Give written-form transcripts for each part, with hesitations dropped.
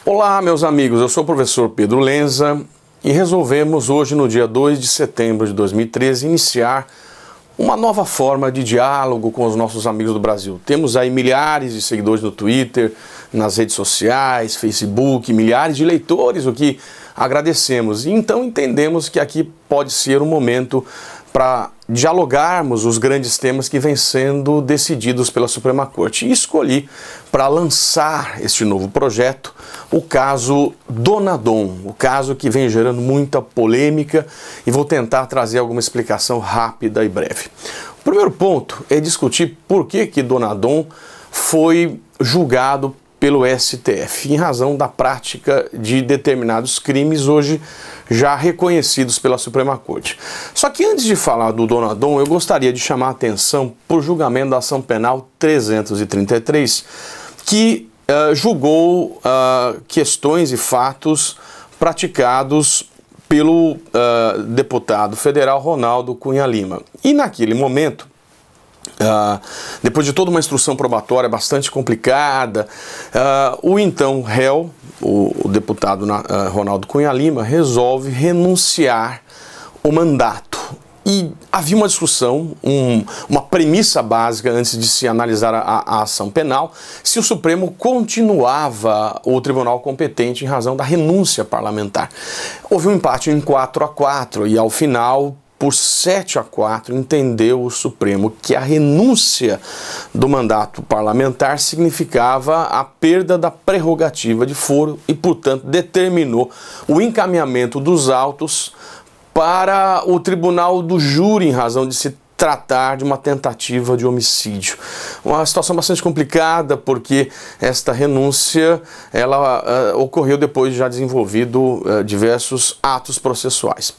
Olá, meus amigos, eu sou o professor Pedro Lenza e resolvemos hoje, no dia 2 de setembro de 2013, iniciar uma nova forma de diálogo com os nossos amigos do Brasil. Temos aí milhares de seguidores no Twitter, nas redes sociais, Facebook, milhares de leitores, o que agradecemos. E então entendemos que aqui pode ser um momento para dialogarmos os grandes temas que vêm sendo decididos pela Suprema Corte. E escolhi para lançar este novo projeto o caso Donadon, o caso que vem gerando muita polêmica, e vou tentar trazer alguma explicação rápida e breve. O primeiro ponto é discutir por que Donadon foi julgado pelo STF, em razão da prática de determinados crimes hoje já reconhecidos pela Suprema Corte. Só que antes de falar do Donadon, eu gostaria de chamar a atenção para o julgamento da Ação Penal 333, que julgou questões e fatos praticados pelo deputado federal Ronaldo Cunha Lima. E naquele momento, depois de toda uma instrução probatória bastante complicada, o então réu, o deputado Ronaldo Cunha Lima, resolve renunciar o mandato. E havia uma discussão, uma premissa básica antes de se analisar a ação penal, se o Supremo continuava o tribunal competente em razão da renúncia parlamentar. Houve um empate em 4-4 e ao final, por 7-4, entendeu o Supremo que a renúncia do mandato parlamentar significava a perda da prerrogativa de foro e, portanto, determinou o encaminhamento dos autos para o tribunal do júri em razão de se tratar de uma tentativa de homicídio. Uma situação bastante complicada, porque esta renúncia ocorreu depois de já desenvolvido diversos atos processuais.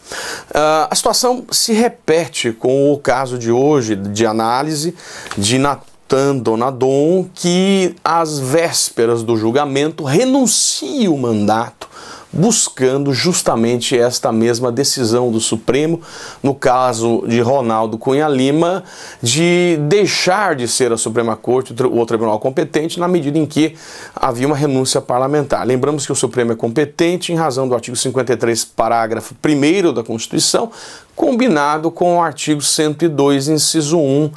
A situação se repete com o caso de hoje de análise de Natan Donadon, que às vésperas do julgamento renuncia o mandato, buscando justamente esta mesma decisão do Supremo, no caso de Ronaldo Cunha Lima, de deixar de ser a Suprema Corte o tribunal competente na medida em que havia uma renúncia parlamentar. Lembramos que o Supremo é competente em razão do artigo 53, parágrafo 1º da Constituição, combinado com o artigo 102, inciso 1,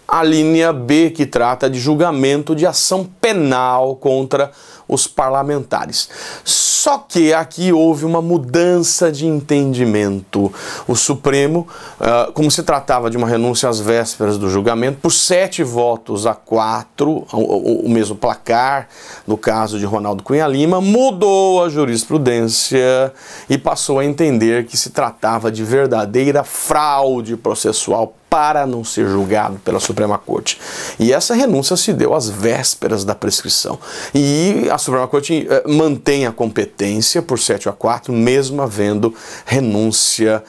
a linha B, que trata de julgamento de ação penal contra os parlamentares. Só que aqui houve uma mudança de entendimento. O Supremo, como se tratava de uma renúncia às vésperas do julgamento, por 7-4, o mesmo placar, no caso de Ronaldo Cunha Lima, mudou a jurisprudência e passou a entender que se tratava de verdadeira fraude processual para não ser julgado pela Suprema Corte. E essa renúncia se deu às vésperas da prescrição. E a Suprema Corte mantém a competência por 7-4, mesmo havendo renúncia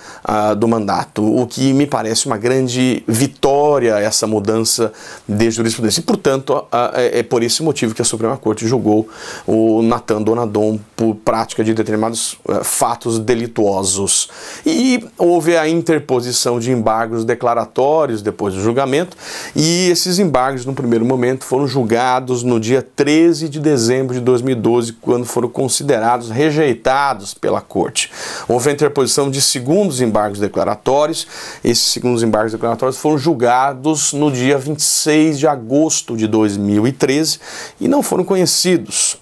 do mandato, o que me parece uma grande vitória, essa mudança de jurisprudência. E, portanto, é por esse motivo que a Suprema Corte julgou o Natan Donadon por prática de determinados fatos delituosos. E houve a interposição de embargos declaratórios depois do julgamento, e esses embargos, no primeiro momento, foram julgados no dia 13 de dezembro de 2012, quando foram considerados rejeitados pela Corte. Houve a interposição de segundos embargos declaratórios. Esses segundos embargos declaratórios foram julgados no dia 26 de agosto de 2013 e não foram conhecidos.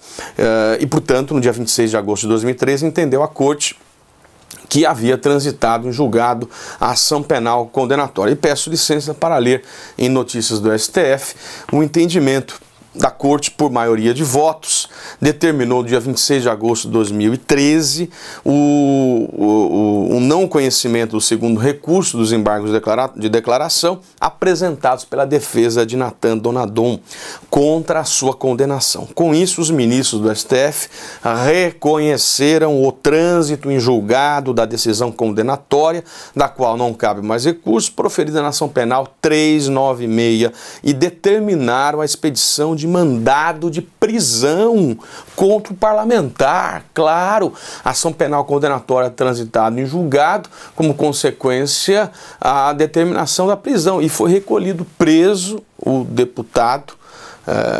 E, portanto, no dia 26 de agosto de 2013, entendeu a Corte que havia transitado em julgado a ação penal condenatória. E peço licença para ler em notícias do STF o entendimento da Corte, por maioria de votos, determinou no dia 26 de agosto de 2013 o não conhecimento do segundo recurso dos embargos de declaração apresentados pela defesa de Natan Donadon contra a sua condenação. Com isso, os ministros do STF reconheceram o trânsito em julgado da decisão condenatória, da qual não cabe mais recurso, proferida na ação penal 396, e determinaram a expedição de mandado de prisão contra o parlamentar. Claro, ação penal condenatória transitada em julgado, como consequência a determinação da prisão, e foi recolhido preso o deputado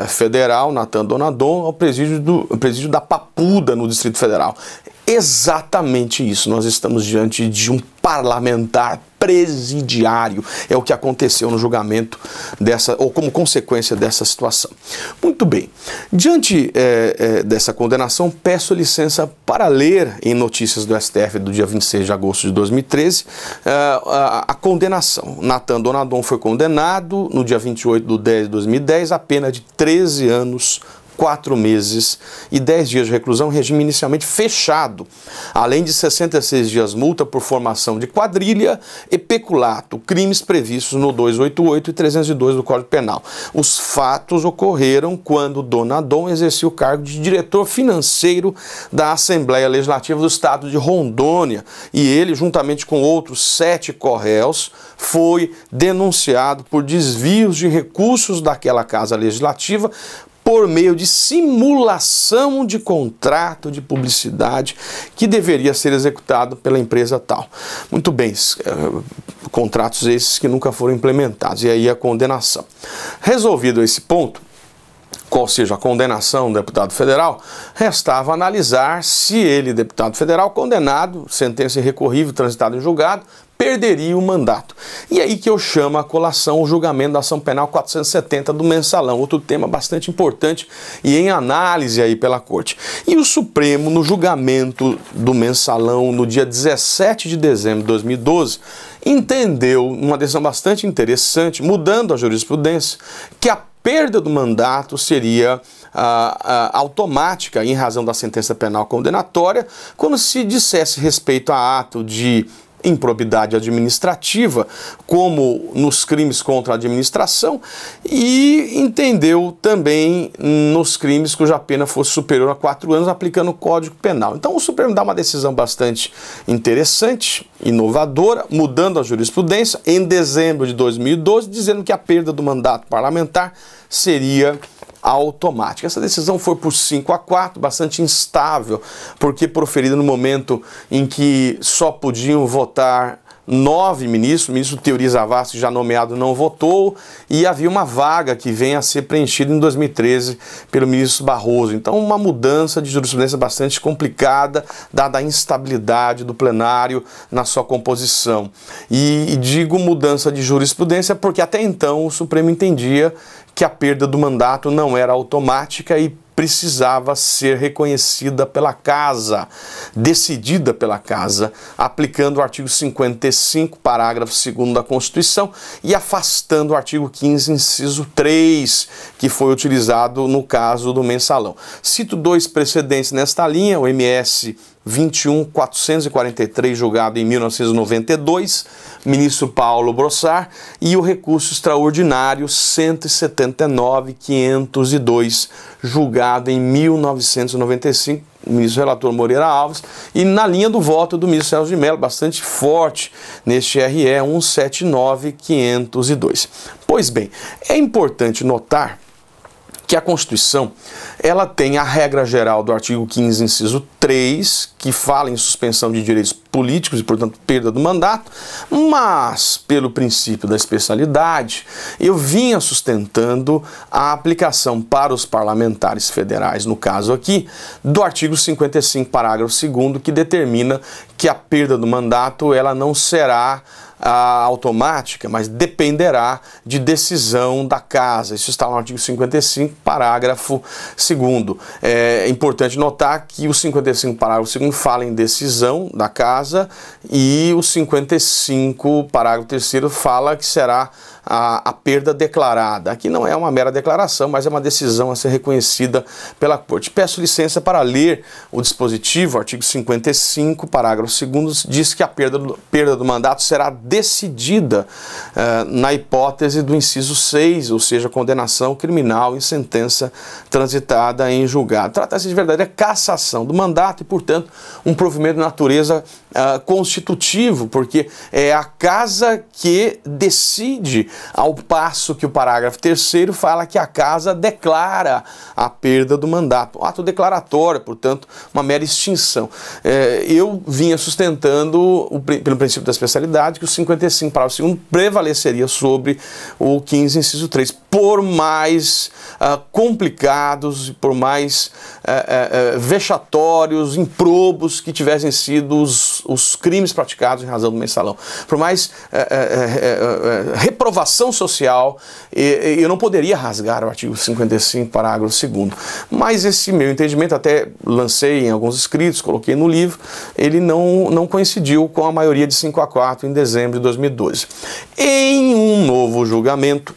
Federal, Natan Donadon, ao presídio da Papuda, no Distrito Federal. Exatamente isso, nós estamos diante de um parlamentar presidiário, é o que aconteceu no julgamento ou como consequência dessa situação. Muito bem, diante dessa condenação, peço licença para ler em notícias do STF do dia 26 de agosto de 2013 a condenação. Natan Donadon foi condenado no dia 28/10/2010 a pena de 13 anos, 4 meses e 10 dias de reclusão, regime inicialmente fechado, além de 66 dias multa por formação de quadrilha e peculato, crimes previstos no 288 e 302 do Código Penal. Os fatos ocorreram quando Donadon exercia o cargo de diretor financeiro da Assembleia Legislativa do Estado de Rondônia e ele, juntamente com outros 7 corréus, foi denunciado por desvios de recursos daquela Casa Legislativa por meio de simulação de contrato de publicidade que deveria ser executado pela empresa tal. Muito bem, contratos esses que nunca foram implementados, e aí a condenação. Resolvido esse ponto, qual seja a condenação do deputado federal, restava analisar se ele, deputado federal, condenado, sentença irrecorrível, transitado em julgado, perderia o mandato. E aí que eu chamo a colação o julgamento da ação penal 470 do Mensalão, outro tema bastante importante e em análise aí pela Corte. E o Supremo, no julgamento do Mensalão, no dia 17 de dezembro de 2012, entendeu, uma decisão bastante interessante, mudando a jurisprudência, que a perda do mandato seria automática em razão da sentença penal condenatória quando se dissesse respeito a ato de improbidade administrativa, como nos crimes contra a administração, e entendeu também nos crimes cuja pena fosse superior a 4 anos, aplicando o Código Penal. Então o Supremo dá uma decisão bastante interessante, inovadora, mudando a jurisprudência em dezembro de 2012, dizendo que a perda do mandato parlamentar seria automática. Essa decisão foi por 5-4, bastante instável, porque proferida no momento em que só podiam votar 9 ministros, o ministro Teori Zavascki, já nomeado, não votou, e havia uma vaga que vem a ser preenchida em 2013 pelo ministro Barroso. Então, uma mudança de jurisprudência bastante complicada, dada a instabilidade do plenário na sua composição. E digo mudança de jurisprudência porque até então o Supremo entendia que a perda do mandato não era automática e precisava ser reconhecida pela Casa, decidida pela Casa, aplicando o artigo 55, parágrafo 2º da Constituição e afastando o artigo 15, inciso 3, que foi utilizado no caso do Mensalão. Cito 2 precedentes nesta linha, o MS 21.443, julgado em 1992, ministro Paulo Brossard, e o recurso extraordinário 179.502, julgado em 1995, ministro relator Moreira Alves, e na linha do voto do ministro Celso de Mello, bastante forte neste RE 179.502. Pois bem, é importante notar que a Constituição, ela tem a regra geral do artigo 15, inciso 3, que fala em suspensão de direitos políticos e, portanto, perda do mandato, mas, pelo princípio da especialidade, eu vinha sustentando a aplicação para os parlamentares federais, no caso aqui, do artigo 55, parágrafo 2º, que determina que a perda do mandato, ela não será automática, mas dependerá de decisão da Casa. Isso está no artigo 55, parágrafo 2º. É importante notar que o 55, parágrafo 2º, fala em decisão da Casa e o 55, parágrafo 3º, fala que será a perda declarada. Aqui não é uma mera declaração, mas é uma decisão a ser reconhecida pela Corte. Peço licença para ler o dispositivo, artigo 55, parágrafo 2º, diz que a perda do mandato será decidida na hipótese do inciso 6, ou seja, condenação criminal em sentença transitada em julgado. Trata-se de verdadeira cassação do mandato e, portanto, um provimento de natureza constitutivo, porque é a Casa que decide, ao passo que o parágrafo 3º fala que a Casa declara a perda do mandato. Ato declaratório, portanto, uma mera extinção. Eu vinha sustentando, pelo princípio da especialidade, que o 55, parágrafo 2º, prevaleceria sobre o 15, inciso 3. por mais complicados, por mais vexatórios, improbos que tivessem sido os crimes praticados em razão do mensalão, por mais reprovação social, eu não poderia rasgar o artigo 55, parágrafo 2º. Mas esse meu entendimento, até lancei em alguns escritos, coloquei no livro, ele não coincidiu com a maioria de 5-4 em dezembro de 2012. Em um novo julgamento,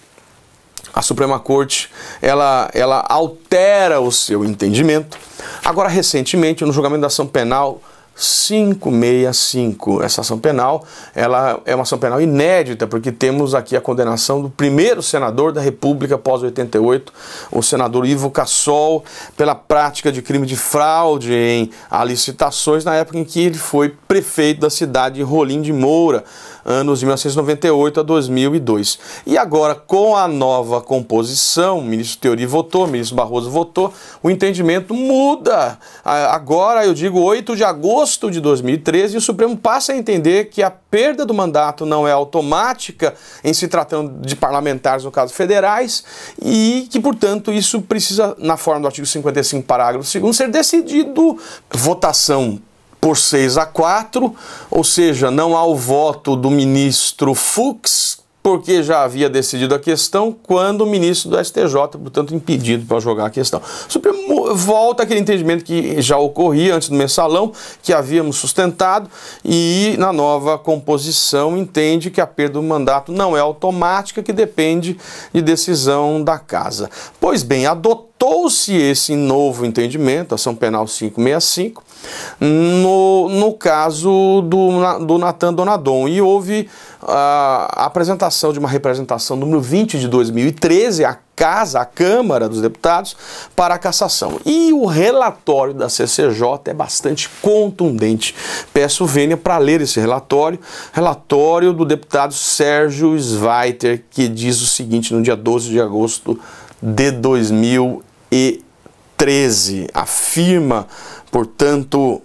a Suprema Corte, ela altera o seu entendimento. Agora, recentemente, no julgamento da ação penal 565, essa ação penal, ela é uma ação penal inédita, porque temos aqui a condenação do primeiro senador da República após 88, o senador Ivo Cassol, pela prática de crime de fraude em licitações, na época em que ele foi prefeito da cidade de Rolim de Moura, anos de 1998 a 2002. E agora, com a nova composição, o ministro Teori votou, o ministro Barroso votou, o entendimento muda. Agora, eu digo 8 de agosto de 2013, e o Supremo passa a entender que a perda do mandato não é automática em se tratando de parlamentares, no caso federais, e que, portanto, isso precisa, na forma do artigo 55, parágrafo 2º, ser decidido votação por 6-4, ou seja, não há o voto do ministro Fux, porque já havia decidido a questão, quando o ministro do STJ, portanto, impedido para jogar a questão. O Supremo volta àquele entendimento que já ocorria antes do mensalão, que havíamos sustentado, e na nova composição entende que a perda do mandato não é automática, que depende de decisão da Casa. Pois bem, adotou-se esse novo entendimento, ação penal 565, no caso do Nathan Donadon, e houve a apresentação de uma representação número 20 de 2013, a Câmara dos Deputados, para a cassação. E o relatório da CCJ é bastante contundente. Peço vênia para ler esse relatório do deputado Sérgio Sveiter, que diz o seguinte, no dia 12 de agosto de 2013, afirma, portanto,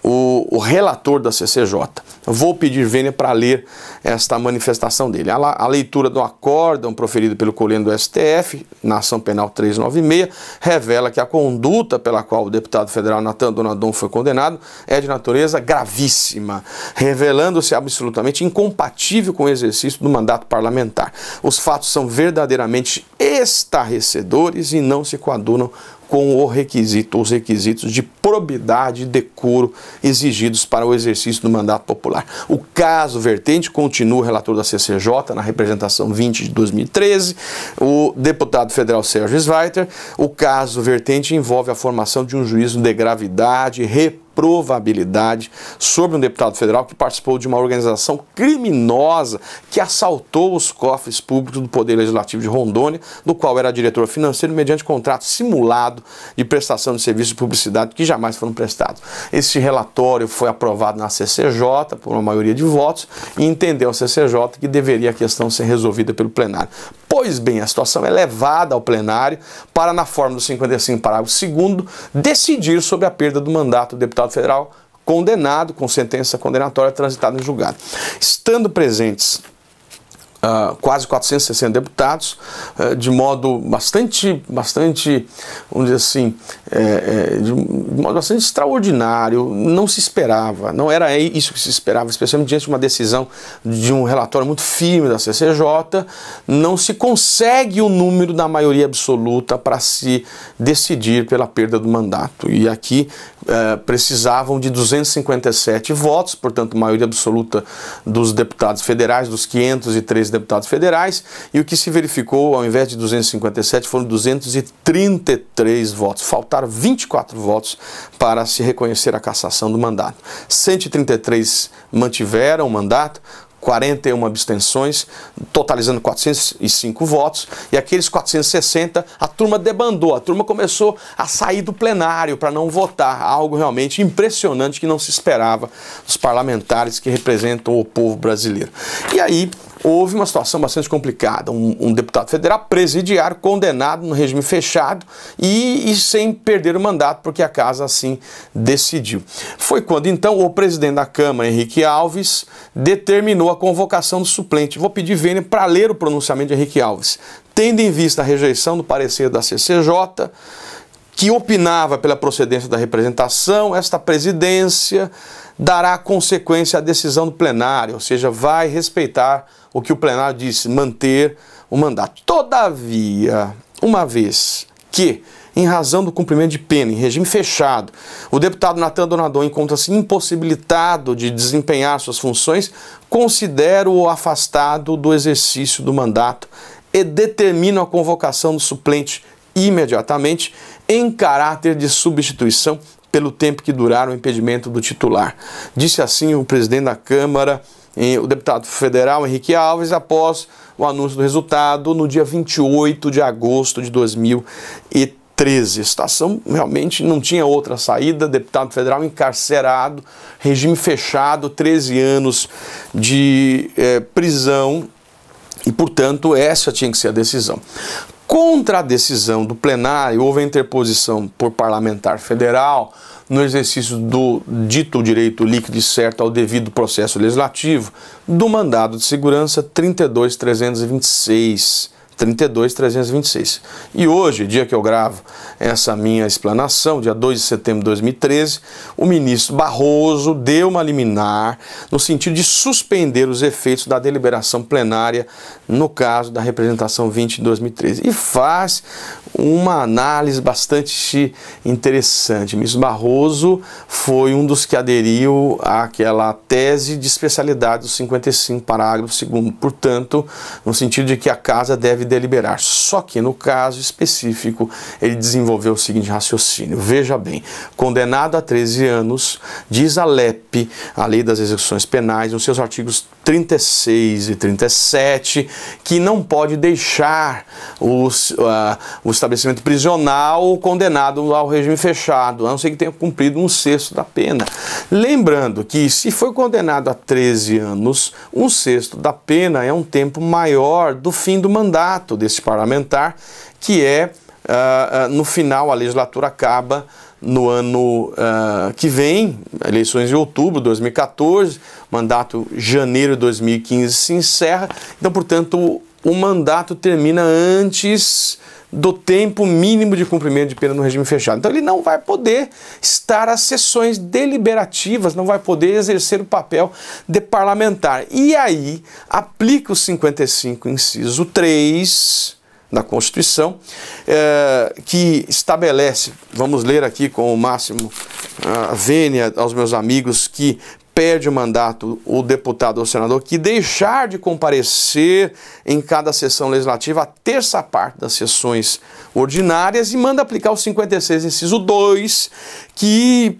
o relator da CCJ. Vou pedir vênia para ler esta manifestação dele. A leitura do acórdão proferido pelo colêgio do STF, na ação penal 396, revela que a conduta pela qual o deputado federal Nathan Donadon foi condenado é de natureza gravíssima, revelando-se absolutamente incompatível com o exercício do mandato parlamentar. Os fatos são verdadeiramente estarrecedores e não se coadunam com os requisitos de probidade e decoro exigidos para o exercício do mandato popular. O caso vertente, continua o relator da CCJ, na representação 20 de 2013, o deputado federal Sérgio Sveiter, o caso vertente envolve a formação de um juízo de gravidade e reprovabilidade sobre um deputado federal que participou de uma organização criminosa que assaltou os cofres públicos do Poder Legislativo de Rondônia, do qual era diretor financeiro, mediante contrato simulado de prestação de serviços de publicidade que jamais foram prestados. Este relatório foi aprovado na CCJ por uma maioria de votos e entendeu a CCJ que deveria a questão ser resolvida pelo plenário. Pois bem, a situação é levada ao plenário para, na forma do 55, parágrafo 2º, decidir sobre a perda do mandato do deputado federal condenado, com sentença condenatória transitada em julgado. Estando presentes quase 460 deputados, de modo bastante, vamos dizer assim, de modo bastante extraordinário, não se esperava, não era isso que se esperava, especialmente diante de uma decisão de um relatório muito firme da CCJ, não se consegue o número da maioria absoluta para se decidir pela perda do mandato. E aqui precisavam de 257 votos, portanto, maioria absoluta dos deputados federais, dos 503 deputados federais, e o que se verificou, ao invés de 257, foram 233 votos. Faltaram 24 votos para se reconhecer a cassação do mandato. 133 mantiveram o mandato, 41 abstenções, totalizando 405 votos, e aqueles 460, a turma debandou, a turma começou a sair do plenário para não votar, algo realmente impressionante que não se esperava dos parlamentares que representam o povo brasileiro. E aí houve uma situação bastante complicada, um deputado federal presidiário condenado no regime fechado e sem perder o mandato, porque a casa assim decidiu. Foi quando então o presidente da Câmara, Henrique Alves, determinou a convocação do suplente. Vou pedir vênia para ler o pronunciamento de Henrique Alves. tendo em vista a rejeição do parecer da CCJ, que opinava pela procedência da representação, esta presidência dará consequência à decisão do plenário, ou seja, vai respeitar o que o plenário disse, manter o mandato. Todavia, uma vez que, em razão do cumprimento de pena em regime fechado, o deputado Natan Donadon encontra-se impossibilitado de desempenhar suas funções, considero-o afastado do exercício do mandato e determino a convocação do suplente imediatamente em caráter de substituição pelo tempo que durar o impedimento do titular. Disse assim o presidente da Câmara, o deputado federal Henrique Alves, após o anúncio do resultado no dia 28 de agosto de 2013. A situação realmente não tinha outra saída, deputado federal encarcerado, regime fechado, 13 anos de prisão e, portanto, essa tinha que ser a decisão. Contra a decisão do plenário, houve a interposição por parlamentar federal no exercício do dito direito líquido e certo ao devido processo legislativo do mandado de segurança 32.326. E hoje, dia que eu gravo essa minha explanação, dia 2 de setembro de 2013, o ministro Barroso deu uma liminar no sentido de suspender os efeitos da deliberação plenária no caso da representação 20 de 2013. E faz uma análise bastante interessante. O ministro Barroso foi um dos que aderiu àquela tese de especialidade do 55, parágrafo 2º, portanto, no sentido de que a casa deve deliberar. Só que no caso específico ele desenvolveu o seguinte raciocínio. Veja bem, condenado a 13 anos, diz a LEP, a Lei das Execuções Penais, nos seus artigos 36 e 37, que não pode deixar o estabelecimento prisional condenado ao regime fechado, a não ser que tenha cumprido 1/6 da pena. Lembrando que se foi condenado a 13 anos, 1/6 da pena é um tempo maior do fim do mandato desse parlamentar, que é, no final, a legislatura acaba no ano que vem, eleições de outubro de 2014, mandato janeiro de 2015 se encerra, então, portanto, o mandato termina antes do tempo mínimo de cumprimento de pena no regime fechado. Então ele não vai poder estar às sessões deliberativas, não vai poder exercer o papel de parlamentar. E aí aplica o 55, inciso 3 da Constituição, que estabelece, vamos ler aqui com o máximo vênia aos meus amigos, que perde o mandato o deputado ou senador que deixar de comparecer em cada sessão legislativa a terça parte das sessões ordinárias, e manda aplicar o 56, inciso 2, que,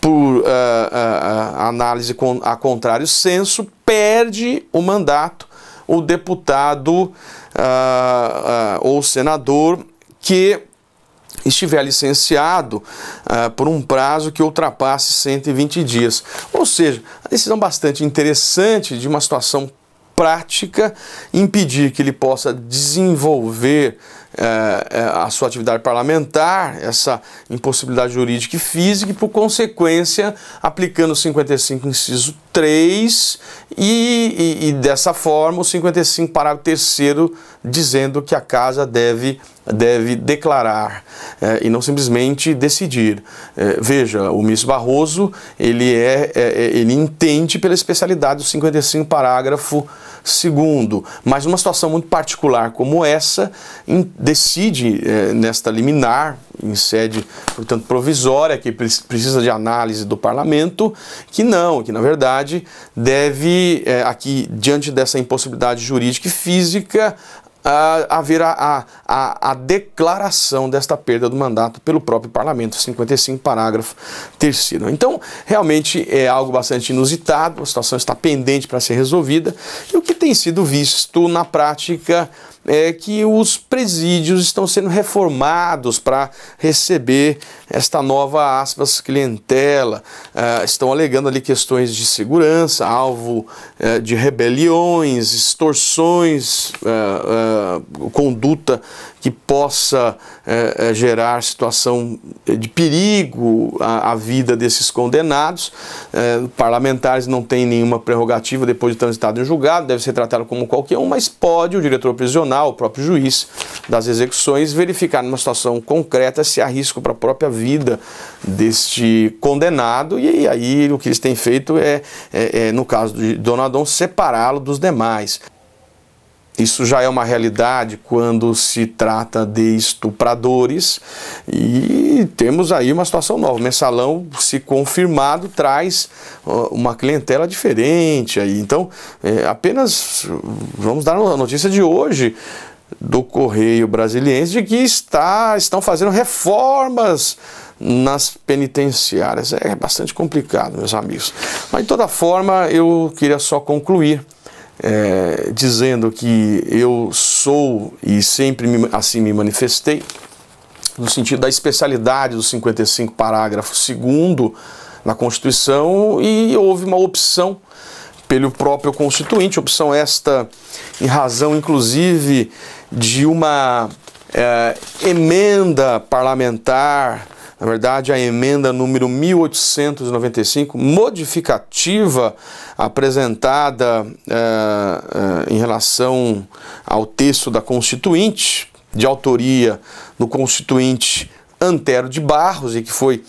por análise a contrário senso, perde o mandato o deputado ou senador que estiver licenciado por um prazo que ultrapasse 120 dias. Ou seja, a decisão bastante interessante de uma situação prática, impedir que ele possa desenvolver a sua atividade parlamentar, essa impossibilidade jurídica e física, e por consequência aplicando o 55 inciso 3 e dessa forma o 55 parágrafo 3º dizendo que a casa deve declarar e não simplesmente decidir. Veja, o ministro Barroso ele entende pela especialidade do 55 parágrafo 2º, mas numa situação muito particular como essa, decide nesta liminar, em sede, portanto, provisória, que precisa de análise do parlamento, que na verdade, deve, aqui, diante dessa impossibilidade jurídica e física, haver a declaração desta perda do mandato pelo próprio parlamento, 55 parágrafo 3º. Então, realmente é algo bastante inusitado, a situação está pendente para ser resolvida, e o que tem sido visto na prática é que os presídios estão sendo reformados para receber esta nova, aspas, clientela. Estão alegando ali questões de segurança, alvo de rebeliões, extorsões, conduta que possa gerar situação de perigo à vida desses condenados. Parlamentares não têm nenhuma prerrogativa depois de transitado em julgado, deve ser tratado como qualquer um, mas pode o diretor prisional, o próprio juiz das execuções, verificar numa situação concreta se há risco para a própria vida deste condenado, e aí o que eles têm feito no caso de Dona Adon, separá-lo dos demais. Isso já é uma realidade quando se trata de estupradores, e temos aí uma situação nova. O mensalão, se confirmado, traz uma clientela diferente aí. Então, apenas vamos dar a notícia de hoje do Correio Brasiliense de que estão fazendo reformas nas penitenciárias. É bastante complicado, meus amigos. Mas, de toda forma, eu queria só concluir dizendo que eu sou e sempre assim me manifestei, no sentido da especialidade dos 55 parágrafo 2º na Constituição, e houve uma opção pelo próprio Constituinte, opção esta em razão inclusive de uma emenda parlamentar, na verdade a emenda número 1895, modificativa apresentada em relação ao texto da Constituinte, de autoria do Constituinte Antero de Barros, e que foi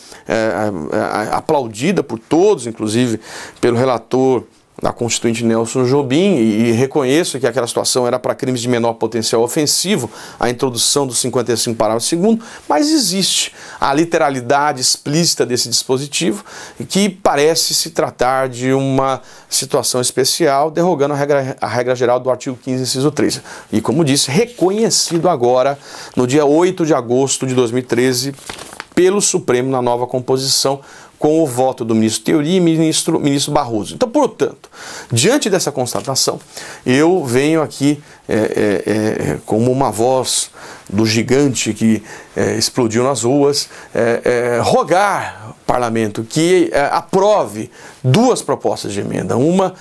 aplaudida por todos, inclusive pelo relator da Constituinte Nelson Jobim, e reconheço que aquela situação era para crimes de menor potencial ofensivo, a introdução do 55 parágrafo 2º, mas existe a literalidade explícita desse dispositivo, que parece se tratar de uma situação especial, derrogando a regra geral do artigo 15, inciso 3. E, como disse, reconhecido agora, no dia 8 de agosto de 2013, pelo Supremo, na nova composição, com o voto do ministro Teori e ministro Barroso. Então, portanto, diante dessa constatação, eu venho aqui como uma voz do gigante que explodiu nas ruas, rogar ao parlamento que aprove duas propostas de emenda. Uma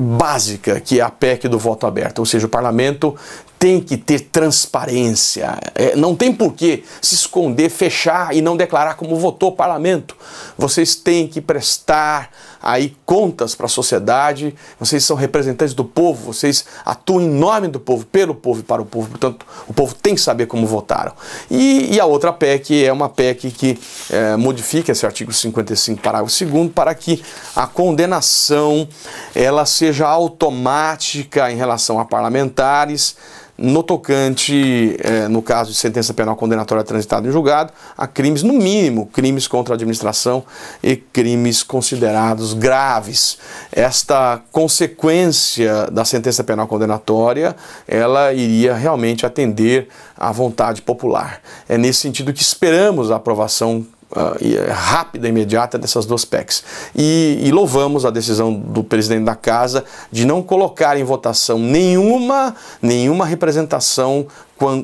básica, que é a PEC do voto aberto, ou seja, o parlamento tem que ter transparência, não tem por que se esconder, fechar e não declarar como votou o parlamento. Vocês têm que prestar aí contas para a sociedade, vocês são representantes do povo, vocês atuam em nome do povo, pelo povo e para o povo, portanto o povo tem que saber como votaram. E a outra PEC é uma PEC que modifica esse artigo 55 parágrafo 2º para que a condenação ela seja automática em relação a parlamentares, no tocante, no caso de sentença penal condenatória transitada em julgado, a crimes, no mínimo, crimes contra a administração e crimes considerados graves. Esta consequência da sentença penal condenatória, ela iria realmente atender à vontade popular. É nesse sentido que esperamos a aprovação rápida e imediata dessas duas PECs. E louvamos a decisão do presidente da Casa de não colocar em votação nenhuma representação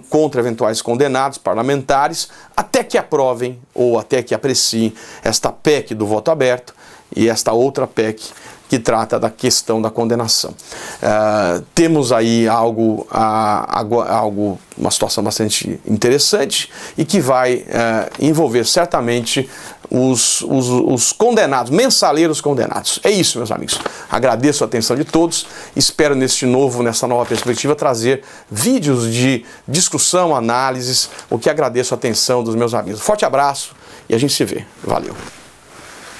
contra eventuais condenados parlamentares, até que aprovem ou até que apreciem esta PEC do voto aberto e esta outra PEC que trata da questão da condenação. Temos aí uma situação bastante interessante e que vai envolver certamente os condenados, mensaleiros condenados. É isso, meus amigos. Agradeço a atenção de todos. Espero nessa nova perspectiva trazer vídeos de discussão, análises, o que agradeço a atenção dos meus amigos. Forte abraço e a gente se vê. Valeu.